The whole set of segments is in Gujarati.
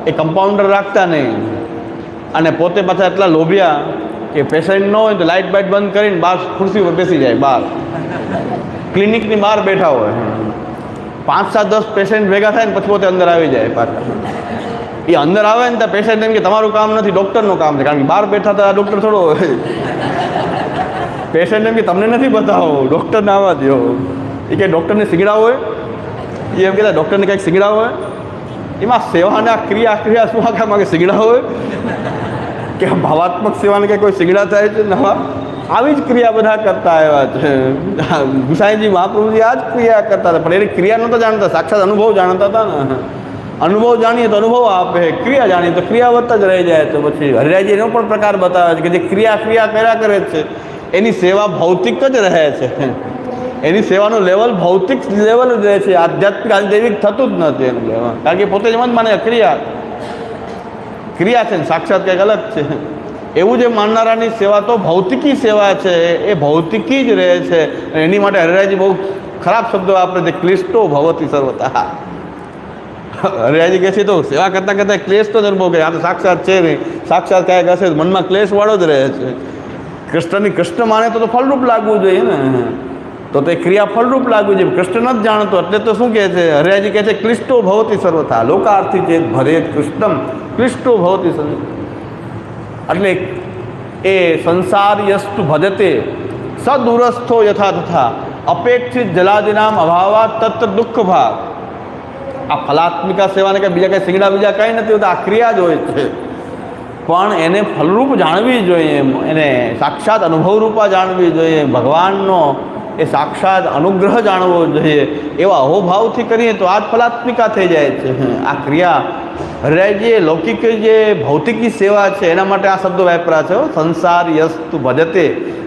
એ કમ્પાઉન્ડર રાખતા નહીં, અને પોતે પાછા એટલા લોભિયા કે પેશન્ટ ન હોય તો લાઇટ બાઇટ બંધ કરીને બહાર ખુરશી પર બેસી જાય, બહાર ક્લિનિકની બહાર બેઠા હોય, 5-7-10 પેશન્ટ ભેગા થાય ને પછી પોતે અંદર આવી જાય પાછા. એ અંદર આવે ને ત્યાં પેશન્ટ એમ કે તમારું કામ નથી, ડૉક્ટરનું કામ છે, કારણ કે બહાર બેઠા હતા ડૉક્ટર થોડો હોય. પેશન્ટ એમ કે તમને નથી બતાવો, ડૉક્ટરને આવવા દો. એ કે ડૉક્ટરને સિગડા હોય, એ એમ કહેતા ડૉક્ટરને કંઈક સિગડા હોય. એમાં સેવાના ક્રિયા શું આખા માગે સિગડા હોય કે ભાવાત્મક સેવાને કે કોઈ સિગડા થાય છે નવા? આવી જ ક્રિયા બધા કરતા આવ્યા છે. ગુસાઈજી મહાપ્રભુજી આ જ ક્રિયા કરતા હતા, પણ એની ક્રિયા નહોતા જાણતા, સાક્ષાત અનુભવ જાણતા હતા ને. અનુભવ જાણીએ તો અનુભવ આપે, ક્રિયા જાણીએ તો ક્રિયાવત જ રહી જાય. તો પછી હરિરાયજી એનો પણ પ્રકાર બતાવે છે કે જે ક્રિયા કર્યા કરે છે એની સેવા ભૌતિક જ રહે છે, એની સેવાનું લેવલ ભૌતિક લેવલ જ રહે છે, આધ્યાત્મિક આદિદૈવિક થતું જ નથી એનું લેવલ, કારણ કે પોતે જ મન માને ક્રિયા છે ને સાક્ષાત કંઈક અલગ છે. એવું જે માનનારાની સેવા તો ભૌતિકી સેવા છે, એ ભૌતિકી જ રહે છે. એની માટે હરિરાયજી બહુ ખરાબ શબ્દો વાપરે છે, ક્લિષ્ટો ભવતી સર્વતા. હરિરાયજી કહે છે તો સેવા કરતાં કરતાં ક્લેશ તો જ અનુભવ કરે, આ તો સાક્ષાત છે નહીં, સાક્ષાત કાંઈક હશે મનમાં ક્લેશવાળો જ રહે છે. કૃષ્ણની કૃષ્ણ માને તો ફળરૂપ લાગવું જોઈએ ને, તો તે ક્રિયા ફળરૂપ લાગવું જોઈએ. કૃષ્ણ જ જાણતો એટલે તો શું કહે છે હરિરાયજી કહે છે ક્લિષ્ટો ભવતી સર્વથા લોકાર્થી ચેત ભરેત કૃષ્ણમ ક્લિષ્ટો ભવતી સર્વથા. એટલે એ સંસાર યસ્તુ ભજતે સદુરસ્થો યથા તથા અપેક્ષિત જલાદિનામ અભાવા તત્ર દુઃખ ભાગ. આ ફલાત્મિકા સેવાને કંઈ બીજા કંઈ સિંગડા બીજા કંઈ નથી હોતા, આ ક્રિયા જ હોય છે. પણ એને ફલરૂપ જાણવી જોઈએ, એને સાક્ષાત અનુભવરૂપા જાણવી જોઈએ, ભગવાનનો એ સાક્ષાત અનુગ્રહ જાણવો જોઈએ. એવા અહોભાવથી કરીએ તો આ જ ફલાત્મિકા થઈ જાય છે. આ ક્રિયા હરિરાયજીએ લૌકિક જે ભૌતિકી સેવા છે એના માટે આ શબ્દો વાપર્યા છે, સંસાર યસ્તુ ભજતે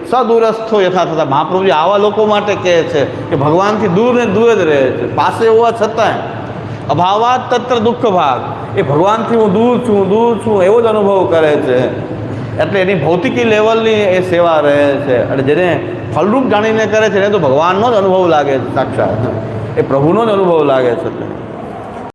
સદુરસ્થો યથા થતા. મહાપ્રભુજી આવા લોકો માટે કહે છે કે ભગવાનથી દૂર ને દૂર જ રહે છે, પાસે હોવા છતાંય અભાવાત તત્ર દુઃખ ભાગ. એ ભગવાનથી હું દૂર છું એવો જ અનુભવ કરે છે. એટલે એની ભૌતિકી લેવલની એ સેવા રહે છે. અને જેને ફલરૂપ જાણીને કરે છે એને તો ભગવાનનો જ અનુભવ લાગે છે, સાક્ષાત એ પ્રભુનો જ અનુભવ લાગે છે.